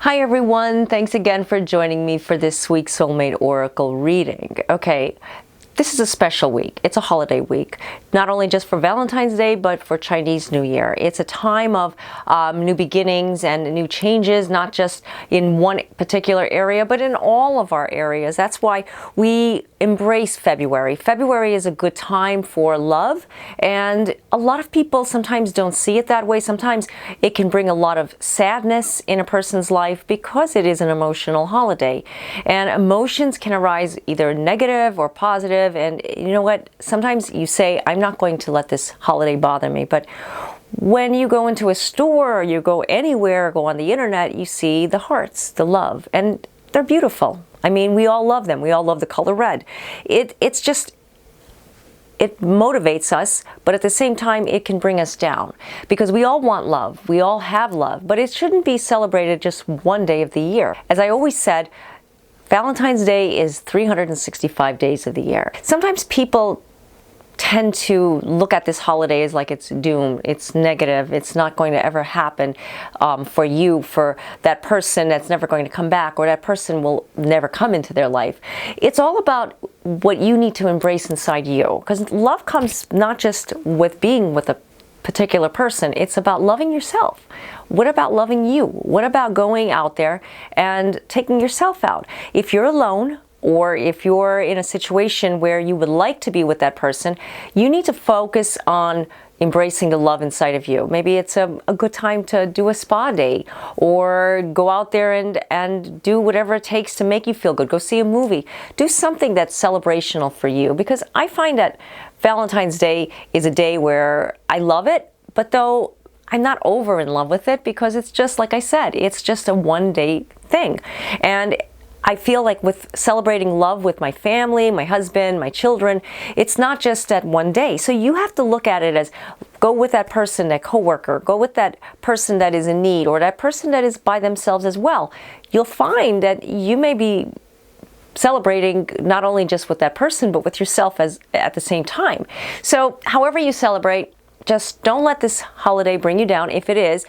Hi everyone, thanks again for joining me for this week's Soulmate Oracle reading. Okay, this is a special week. It's a holiday week, not only just for Valentine's Day, but for Chinese New Year. It's a time of new beginnings and new changes, not just in one particular area, but in all of our areas. That's why we embrace February. February is a good time for love, and a lot of people sometimes don't see it that way. Sometimes it can bring a lot of sadness in a person's life because it is an emotional holiday. And emotions can arise either negative or positive. And you know what? Sometimes you say, I'm not going to let this holiday bother me. But when you go into a store or you go anywhere, go on the internet, you see the hearts, the love, and they're beautiful. I mean, we all love them. We all love the color red. It motivates us, but at the same time, it can bring us down because we all want love. We all have love, but it shouldn't be celebrated just one day of the year. As I always said, Valentine's Day is 365 days of the year. Sometimes people tend to look at this holiday as like it's doomed, it's negative, it's not going to ever happen for you, for that person that's never going to come back, or that person will never come into their life. It's all about what you need to embrace inside you, because love comes not just with being with a particular person, it's about loving yourself. What about loving you? What about going out there and taking yourself out? If you're alone, or if you're in a situation where you would like to be with that person, you need to focus on embracing the love inside of you. Maybe it's a good time to do a spa day, or go out there and do whatever it takes to make you feel good. Go see a movie. Do something that's celebrational for you, because I find that Valentine's Day is a day where I love it, but though I'm not over in love with it, because it's just, like I said, it's just a one-day thing. And I feel like with celebrating love with my family, my husband, my children, it's not just that one day. So you have to look at it as, go with that person, that coworker, go with that person that is in need, or that person that is by themselves as well. You'll find that you may be celebrating not only just with that person, but with yourself at the same time. So however you celebrate, just don't let this holiday bring you down. If it is,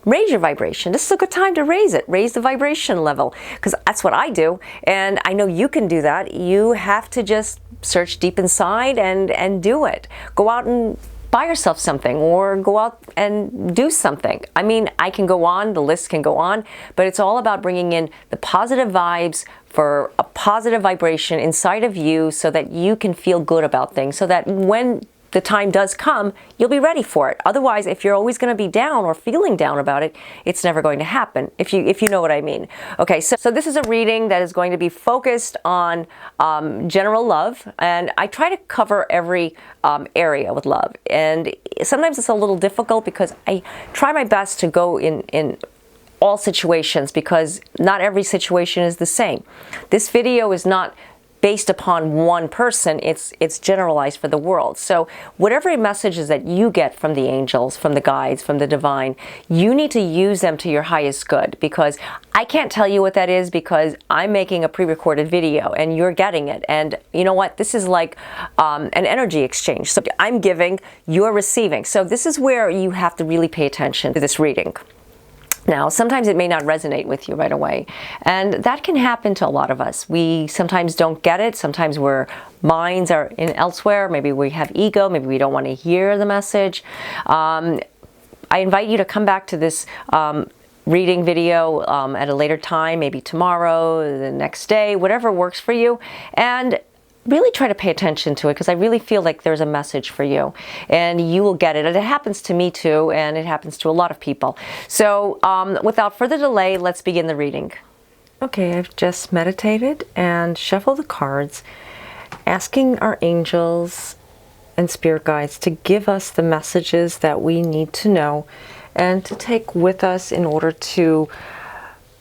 raise your vibration. This is a good time to raise it. Raise the vibration level, because that's what I do. And I know you can do that. You have to just search deep inside and do it. Go out and buy yourself something, or go out and do something. I mean, I can go on, the list can go on, but it's all about bringing in the positive vibes for a positive vibration inside of you, so that you can feel good about things, so that when the time does come, you'll be ready for it. Otherwise, if you're always going to be down or feeling down about it, it's never going to happen, if you know what I mean. Okay, so this is a reading that is going to be focused on general love, and I try to cover every area with love. And sometimes it's a little difficult, because I try my best to go in all situations, because not every situation is the same. This video is not based upon one person, it's generalized for the world. So whatever messages that you get from the angels, from the guides, from the divine, you need to use them to your highest good, because I can't tell you what that is, because I'm making a pre-recorded video and you're getting it. And you know what? This is like an energy exchange. So I'm giving, you're receiving. So this is where you have to really pay attention to this reading. Now, sometimes it may not resonate with you right away, and that can happen to a lot of us. We sometimes don't get it. Sometimes our minds are in elsewhere. Maybe we have ego. Maybe we don't want to hear the message. I invite you to come back to this reading video at a later time, maybe tomorrow, the next day, whatever works for you, and really try to pay attention to it, because I really feel like there's a message for you and you will get it. And it happens to me too, and it happens to a lot of people. So without further delay, let's begin the reading. Okay, I've just meditated and shuffled the cards, asking our angels and spirit guides to give us the messages that we need to know and to take with us in order to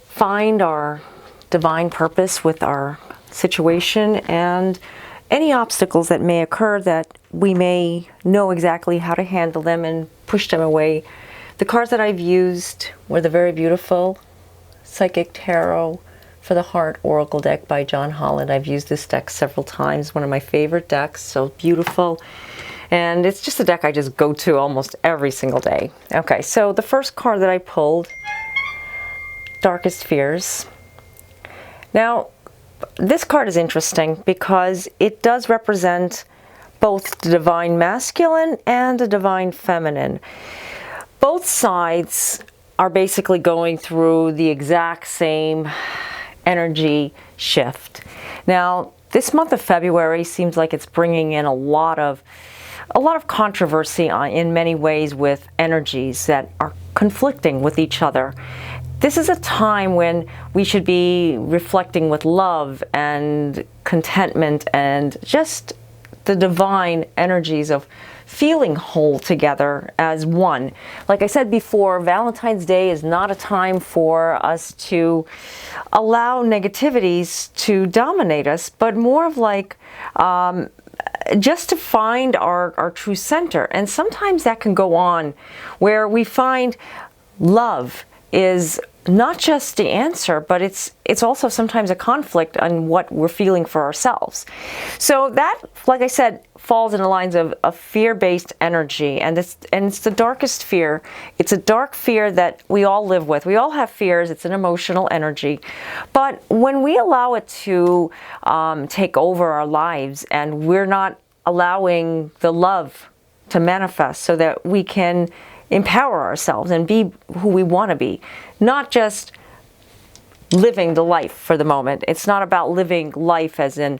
find our divine purpose with our situation, and any obstacles that may occur that we may know exactly how to handle them and push them away. The cards that I've used were the very beautiful Psychic Tarot for the Heart Oracle deck by John Holland. I've used this deck several times, one of my favorite decks, so beautiful. And it's just a deck I just go to almost every single day. Okay, so the first card that I pulled darkest fears. Now, this card is interesting because it does represent both the divine masculine and the divine feminine. Both sides are basically going through the exact same energy shift. Now, this month of February seems like it's bringing in a lot of controversy in many ways with energies that are conflicting with each other. This is a time when we should be reflecting with love and contentment and just the divine energies of feeling whole together as one. Like I said before, Valentine's Day is not a time for us to allow negativities to dominate us, but more of like just to find our true center. And sometimes that can go on where we find love is not just the answer, but it's also sometimes a conflict on what we're feeling for ourselves. So that, like I said, falls in the lines of a fear-based energy, and it's the darkest fear. It's a dark fear that we all live with. We all have fears. It's an emotional energy, but when we allow it to take over our lives, and we're not allowing the love to manifest so that we can empower ourselves and be who we want to be, not just living the life for the moment. It's not about living life as in,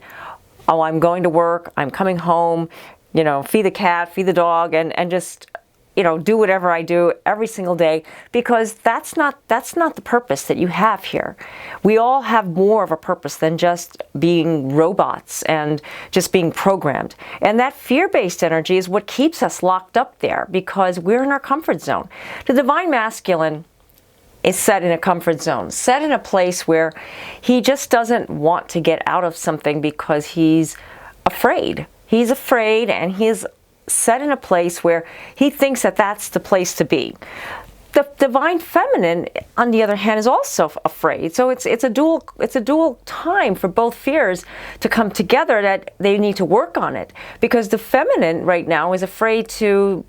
oh, I'm going to work, I'm coming home, you know, feed the cat, feed the dog, and just, you know, do whatever I do every single day, because that's not the purpose that you have here. We all have more of a purpose than just being robots and just being programmed. And that fear-based energy is what keeps us locked up there, because we're in our comfort zone. The divine masculine is set in a comfort zone, set in a place where he just doesn't want to get out of something because he's afraid. He's afraid, and he's set in a place where he thinks that that's the place to be. The divine feminine, on the other hand, is also afraid. So it's a dual time for both fears to come together, that they need to work on it, because the feminine right now is afraid to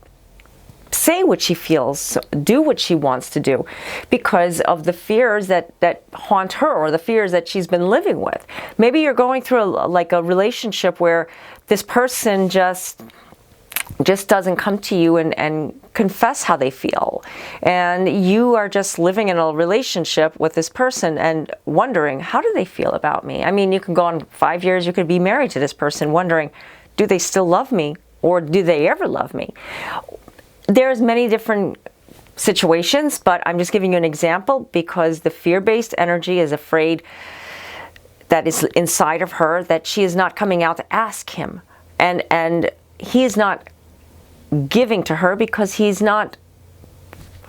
say what she feels, do what she wants to do, because of the fears that haunt her, or the fears that she's been living with. Maybe you're going through a relationship where this person just doesn't come to you and confess how they feel, and you are just living in a relationship with this person and wondering, how do they feel about me? I mean, you can go on 5 years, you could be married to this person, wondering, do they still love me, or do they ever love me? There's many different situations, but I'm just giving you an example, because the fear-based energy is afraid that is inside of her, that she is not coming out to ask him, and he is not giving to her because he's not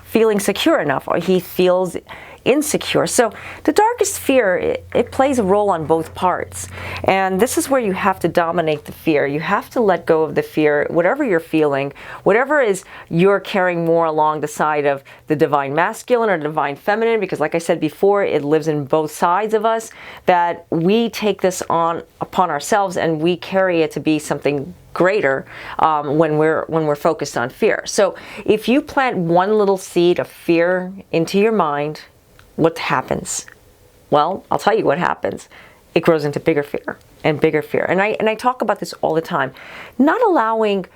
feeling secure enough, or he feels insecure. So the darkest fear, it plays a role on both parts. And this is where you have to dominate the fear. You have to let go of the fear, whatever you're feeling, whatever is you're carrying more along the side of the divine masculine or divine feminine, because like I said before, it lives in both sides of us, that we take this on upon ourselves and we carry it to be something greater when we're focused on fear. So if you plant one little seed of fear into your mind, what happens? Well, I'll tell you what happens. It grows into bigger fear and bigger fear. And I talk about this all the time. Not allowing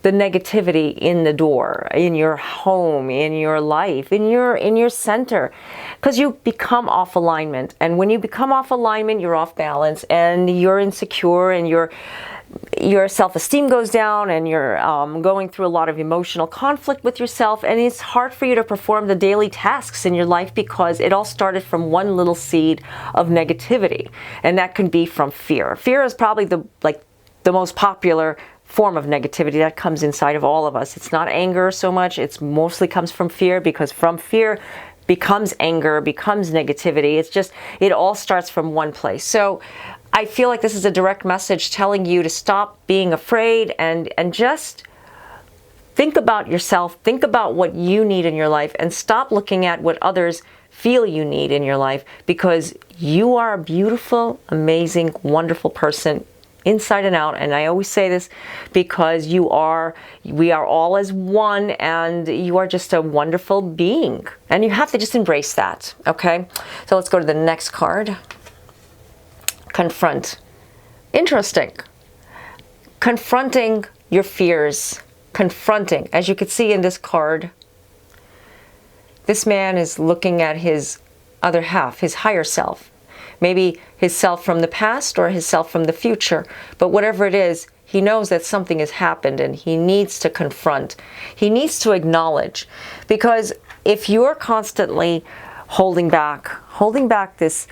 the negativity in the door, in your home, in your life, in your center, because you become off alignment. And when you become off alignment, you're off balance, and you're insecure, and your self-esteem goes down, and you're going through a lot of emotional conflict with yourself, and it's hard for you to perform the daily tasks in your life, because it all started from one little seed of negativity, and that can be from fear. Fear is probably the most popular form of negativity that comes inside of all of us. It's not anger so much, it's mostly comes from fear, because from fear becomes anger, becomes negativity. It's just, it all starts from one place. So I feel like this is a direct message telling you to stop being afraid and just think about yourself, think about what you need in your life, and stop looking at what others feel you need in your life, because you are a beautiful, amazing, wonderful person inside and out. And I always say this because we are all as one, and you are just a wonderful being. And you have to just embrace that, okay? So let's go to the next card. Confront. Interesting. Confronting your fears. Confronting. As you can see in this card, this man is looking at his other half, his higher self. Maybe his self from the past or his self from the future. But whatever it is, he knows that something has happened and he needs to confront. He needs to acknowledge. Because if you're constantly holding back this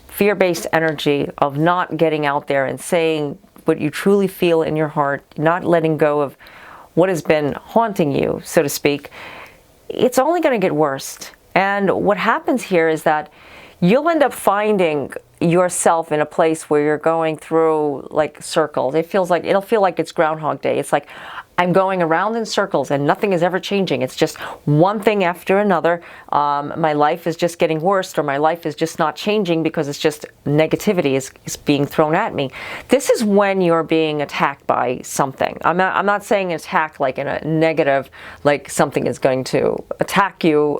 fear-based energy of not getting out there and saying what you truly feel in your heart, not letting go of what has been haunting you, so to speak, it's only going to get worse. And what happens here is that you'll end up finding yourself in a place where you're going through like circles. It'll feel like it's Groundhog Day. It's like I'm going around in circles and nothing is ever changing. It's just one thing after another. My life is just getting worse, or my life is just not changing because it's just negativity is being thrown at me. This is when you're being attacked by something. I'm not saying attack like in a negative, like something is going to attack you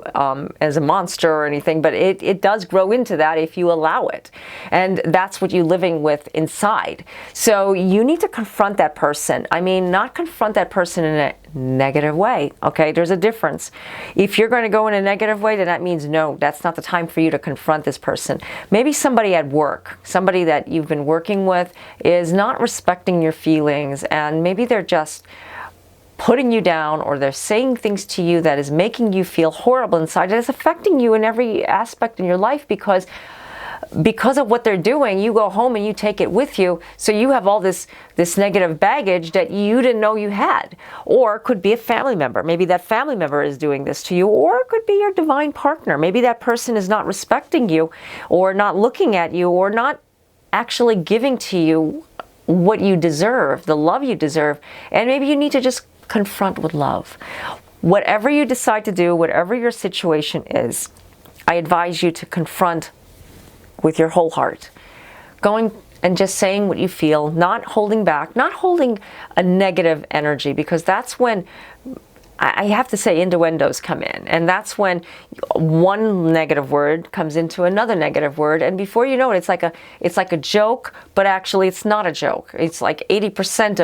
as a monster or anything, but it does grow into that if you allow it. And that's what you're living with inside. So you need to confront that person. I mean, not confront that person in a negative way, okay? There's a difference. If you're going to go in a negative way, then that means no, that's not the time for you to confront this person. Maybe somebody at work, somebody that you've been working with is not respecting your feelings, and maybe they're just putting you down, or they're saying things to you that is making you feel horrible inside. And it's affecting you in every aspect in your life because of what they're doing. You go home and you take it with you, so you have all this negative baggage that you didn't know you had. Or it could be a family member. Maybe that family member is doing this to you, or it could be your divine partner. Maybe that person is not respecting you, or not looking at you, or not actually giving to you what you deserve, the love you deserve. And maybe you need to just confront with love. Whatever you decide to do, whatever your situation is, I advise you to confront with your whole heart. Going and just saying what you feel, not holding back, not holding a negative energy, because that's when, I have to say, innuendos come in. And that's when one negative word comes into another negative word, and before you know it, it's like a joke, but actually it's not a joke. It's like 80%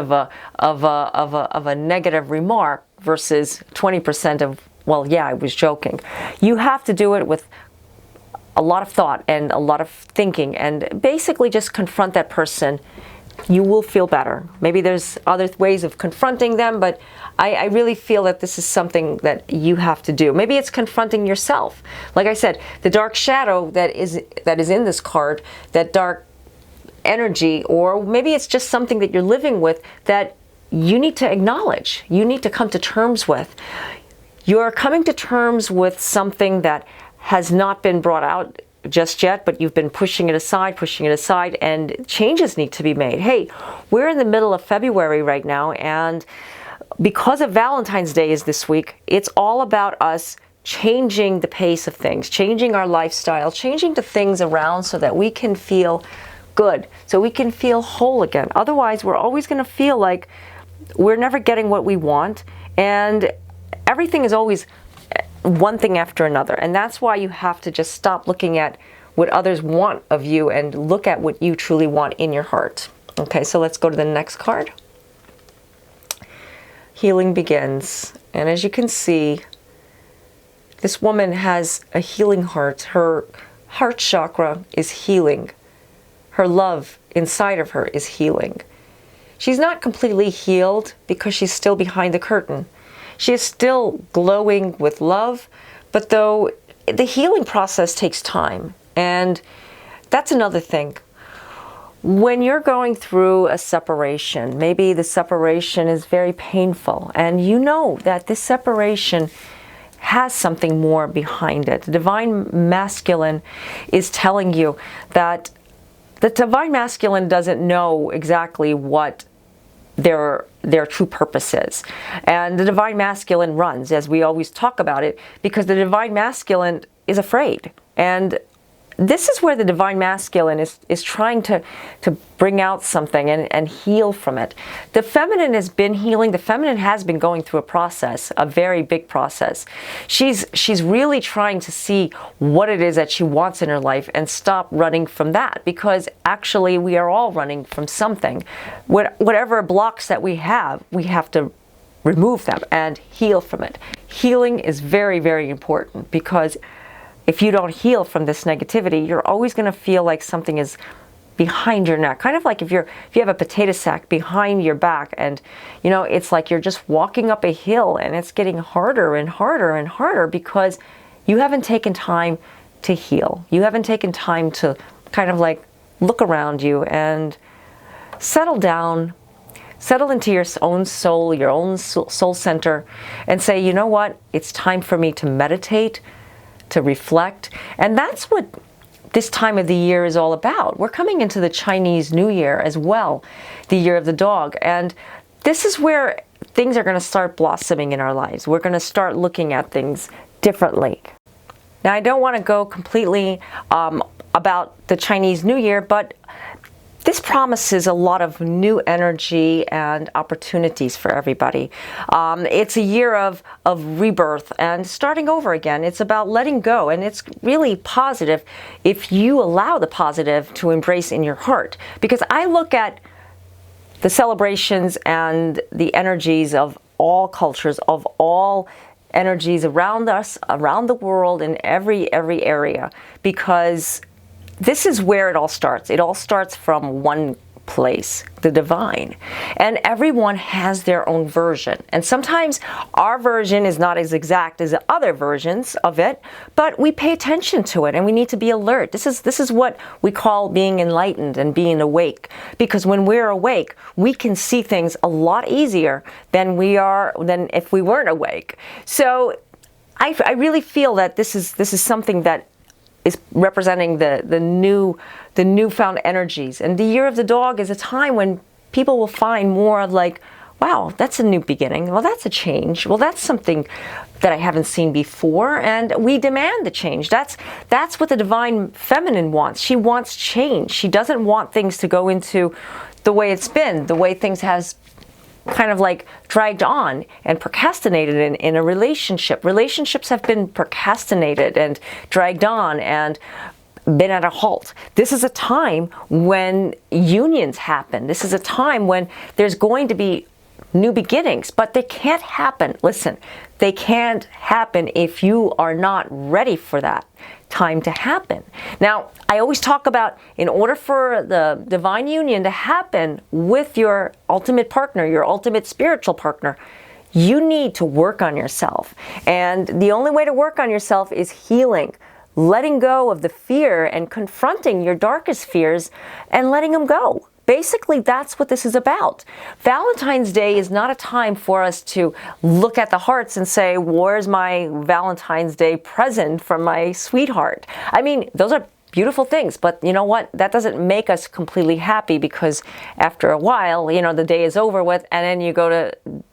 of a negative remark versus 20% of, well, yeah, I was joking. You have to do it with a lot of thought and a lot of thinking, and basically just confront that person. You will feel better. Maybe there's other ways of confronting them, but I really feel that this is something that you have to do. Maybe it's confronting yourself. Like I said, the dark shadow that is in this card, that dark energy, or maybe it's just something that you're living with that you need to acknowledge. You need to come to terms with. You're coming to terms with something that has not been brought out just yet, but you've been pushing it aside, and changes need to be made. Hey, we're in the middle of February right now, and because of Valentine's Day is this week, it's all about us changing the pace of things, changing our lifestyle, changing the things around so that we can feel good, so we can feel whole again. Otherwise, we're always going to feel like we're never getting what we want, and everything is always one thing after another. And that's why you have to just stop looking at what others want of you and look at what you truly want in your heart. Okay, so let's go to the next card. Healing begins. And as you can see, this woman has a healing heart. Her heart chakra is healing. Her love inside of her is healing. She's not completely healed because she's still behind the curtain. She is still glowing with love, but though the healing process takes time. And that's another thing. When you're going through a separation, maybe the separation is very painful, and you know that this separation has something more behind it. The Divine Masculine is telling you that the Divine Masculine doesn't know exactly what their true purpose is. And the Divine Masculine runs, as we always talk about it, because the Divine Masculine is afraid. And this is where the divine masculine is trying to bring out something and heal from it. The feminine has been healing. The feminine has been going through a process, a very big process. She's really trying to see what it is that she wants in her life and stop running from that, because actually we are all running from something. Whatever blocks that we have to remove them and heal from it. Healing is very, very important, because if you don't heal from this negativity, you're always going to feel like something is behind your neck. Kind of like if you have a potato sack behind your back, and you know, it's like you're just walking up a hill and it's getting harder and harder and harder because you haven't taken time to heal. You haven't taken time to kind of like look around you and settle down, settle into your own soul, your own soul center, and say, you know what, it's time for me to meditate, to reflect. And that's what this time of the year is all about. We're coming into the Chinese New Year as well, the year of the dog. And this is where things are going to start blossoming in our lives. We're going to start looking at things differently. Now, I don't want to go completely about the Chinese New Year, but this promises a lot of new energy and opportunities for everybody. It's a year of rebirth and starting over again. It's about letting go, and it's really positive if you allow the positive to embrace in your heart. Because I look at the celebrations and the energies of all cultures, of all energies around us, around the world, in every area, because this is where it all starts. It all starts from one place, the divine. And everyone has their own version. And sometimes our version is not as exact as the other versions of it, but we pay attention to it and we need to be alert. This is what we call being enlightened and being awake. Because when we're awake, we can see things a lot easier than if we weren't awake. So I really feel that this is something that is representing the newfound energies. And the year of the dog is a time when people will find more of like, wow, that's a new beginning. Well, that's a change. Well, that's something that I haven't seen before, and we demand the change. That's what the divine feminine wants. She wants change. She doesn't want things to go into the way it's been, the way things has kind of like dragged on and procrastinated in a relationship. Relationships have been procrastinated and dragged on and been at a halt. This is a time when unions happen. This is a time when there's going to be new beginnings, but they can't happen. Listen, they can't happen if you are not ready for that time to happen. Now, I always talk about, in order for the divine union to happen with your ultimate partner, your ultimate spiritual partner, you need to work on yourself. And the only way to work on yourself is healing, letting go of the fear and confronting your darkest fears and letting them go. Basically, that's what this is about. Valentine's Day is not a time for us to look at the hearts and say, where's my Valentine's Day present from my sweetheart? I mean, those are beautiful things, but you know what? That doesn't make us completely happy, because after a while, you know, the day is over with, and then you go to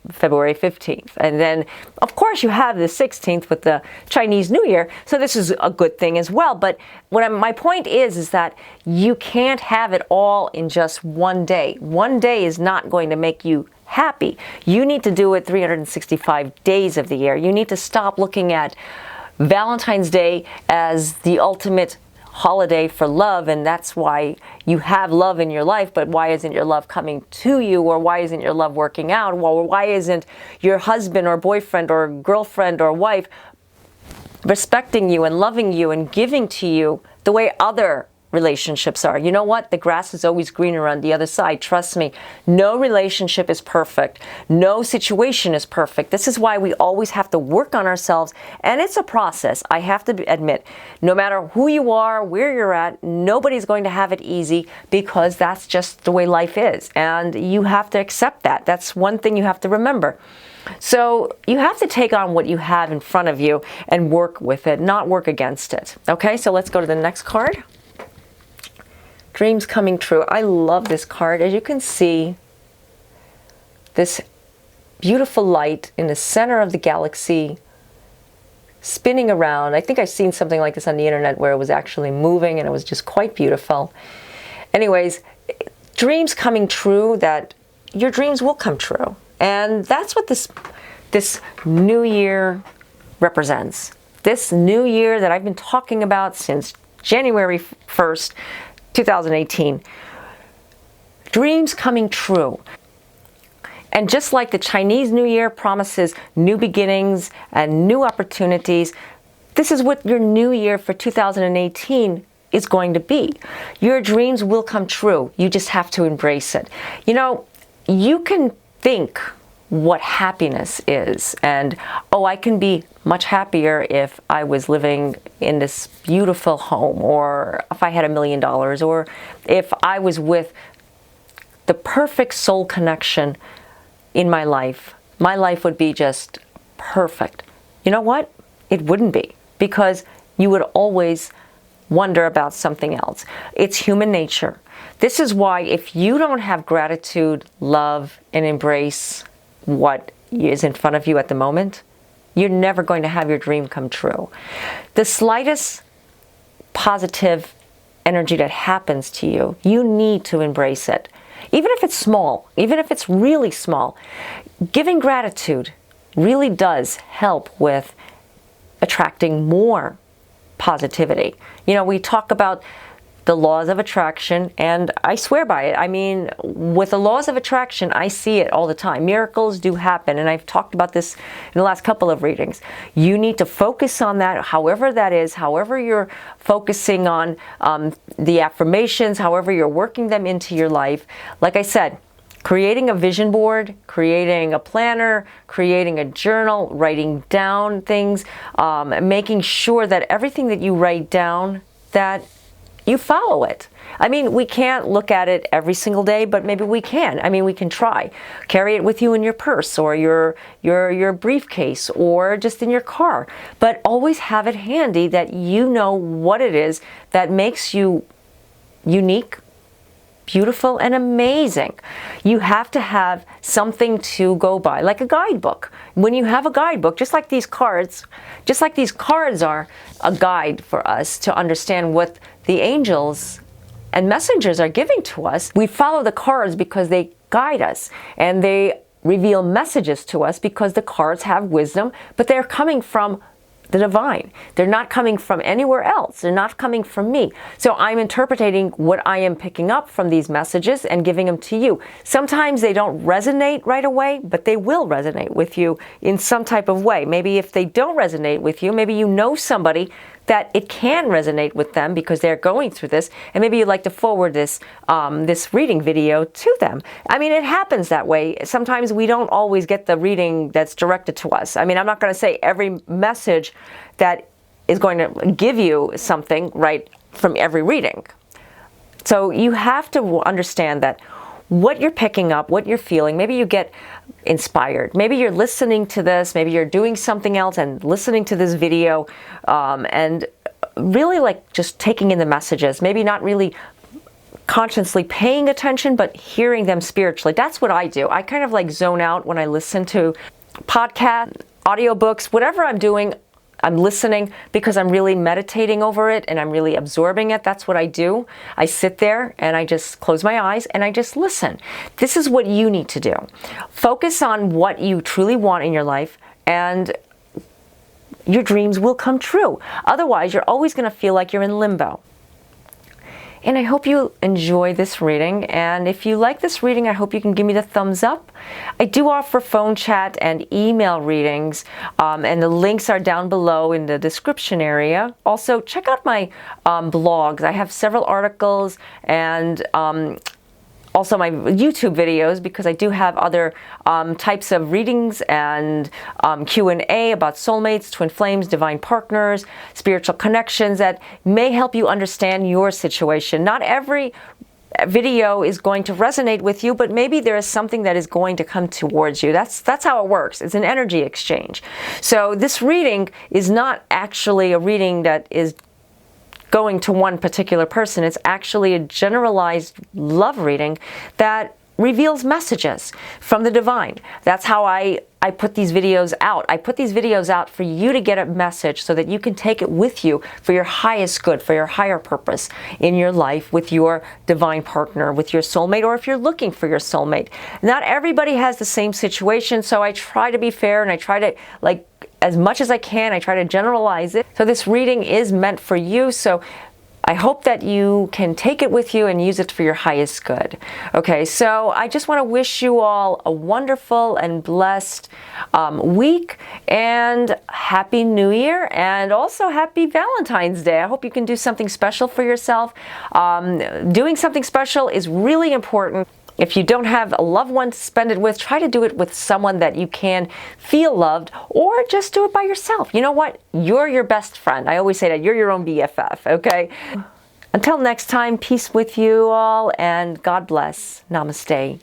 February 15th. And then, of course, you have the 16th with the Chinese New Year, so this is a good thing as well. But my point is that you can't have it all in just one day. One day is not going to make you happy. You need to do it 365 days of the year. You need to stop looking at Valentine's Day as the ultimate holiday for love, and that's why you have love in your life, but why isn't your love coming to you? Or why isn't your love working out? Well, why isn't your husband or boyfriend or girlfriend or wife respecting you and loving you and giving to you the way other relationships are? You know what? The grass is always greener on the other side. Trust me. No relationship is perfect. No situation is perfect. This is why we always have to work on ourselves. And it's a process. I have to admit, no matter who you are, where you're at, nobody's going to have it easy, because that's just the way life is. And you have to accept that. That's one thing you have to remember. So you have to take on what you have in front of you and work with it, not work against it. Okay, so let's go to the next card. Dreams coming true. I love this card. As you can see, this beautiful light in the center of the galaxy spinning around. I think I've seen something like this on the internet where it was actually moving and it was just quite beautiful. Anyways, dreams coming true, that your dreams will come true. And that's what this new year represents. This new year that I've been talking about since January 1st, 2018. Dreams coming true. And just like the Chinese New Year promises new beginnings and new opportunities, this is what your new year for 2018 is going to be. Your dreams will come true. You just have to embrace it. You know, you can think what happiness is, and I can be much happier if I was living in this beautiful home, or if I had $1 million, or if I was with the perfect soul connection in my life would be just perfect. You know what? It wouldn't be, because you would always wonder about something else. It's human nature. This is why if you don't have gratitude, love, and embrace what is in front of you at the moment, you're never going to have your dream come true. The slightest positive energy that happens to you, you need to embrace it. Even if it's small, even if it's really small, giving gratitude really does help with attracting more positivity. You know, we talk about the laws of attraction, and I swear by it. I mean, with the laws of attraction, I see it all the time. Miracles do happen, and I've talked about this in the last couple of readings. You need to focus on that, however that is, however you're focusing on the affirmations, however you're working them into your life. Like I said, creating a vision board, creating a planner, creating a journal, writing down things, making sure that everything that you write down, that you follow it. I mean, we can't look at it every single day, but maybe we can. I mean, we can try. Carry it with you in your purse or your briefcase or just in your car. But always have it handy, that you know what it is that makes you unique, beautiful, and amazing. You have to have something to go by, like a guidebook. When you have a guidebook, just like these cards are a guide for us to understand what the angels and messengers are giving to us. We follow the cards because they guide us, and they reveal messages to us because the cards have wisdom, but they're coming from the divine. They're not coming from anywhere else. They're not coming from me. So I'm interpreting what I am picking up from these messages and giving them to you. Sometimes they don't resonate right away, but they will resonate with you in some type of way. Maybe if they don't resonate with you, maybe you know somebody that it can resonate with them because they're going through this, and maybe you'd like to forward this this reading video to them. I mean, it happens that way. Sometimes we don't always get the reading that's directed to us. I mean, I'm not going to say every message that is going to give you something right from every reading. So you have to understand that what you're picking up, what you're feeling, maybe you get inspired. Maybe you're listening to this, maybe you're doing something else and listening to this video, and really like just taking in the messages, maybe not really consciously paying attention, but hearing them spiritually. That's what I do. I kind of like zone out when I listen to podcasts, audiobooks, whatever I'm doing. I'm listening because I'm really meditating over it and I'm really absorbing it. That's what I do. I sit there and I just close my eyes and I just listen. This is what you need to do. Focus on what you truly want in your life, and your dreams will come true. Otherwise, you're always going to feel like you're in limbo. And I hope you enjoy this reading. And if you like this reading, I hope you can give me the thumbs up. I do offer phone chat and email readings, and the links are down below in the description area. Also, check out my blogs. I have several articles, and also my YouTube videos, because I do have other types of readings and Q&A about soulmates, twin flames, divine partners, spiritual connections that may help you understand your situation. Not every video is going to resonate with you, but maybe there is something that is going to come towards you. That's how it works. It's an energy exchange. So this reading is not actually a reading that is going to one particular person. It's actually a generalized love reading that reveals messages from the divine. That's how I put these videos out. I put these videos out for you to get a message so that you can take it with you for your highest good, for your higher purpose in your life with your divine partner, with your soulmate, or if you're looking for your soulmate. Not everybody has the same situation, so I try to be fair and I try to, like, as much as I can, I try to generalize it. So this reading is meant for you, so I hope that you can take it with you and use it for your highest good. Okay, so I just want to wish you all a wonderful and blessed week, and Happy New Year, and also Happy Valentine's Day. I hope you can do something special for yourself. Doing something special is really important. If you don't have a loved one to spend it with, try to do it with someone that you can feel loved, or just do it by yourself. You know what? You're your best friend. I always say that. You're your own BFF, okay? Until next time, peace with you all, and God bless. Namaste.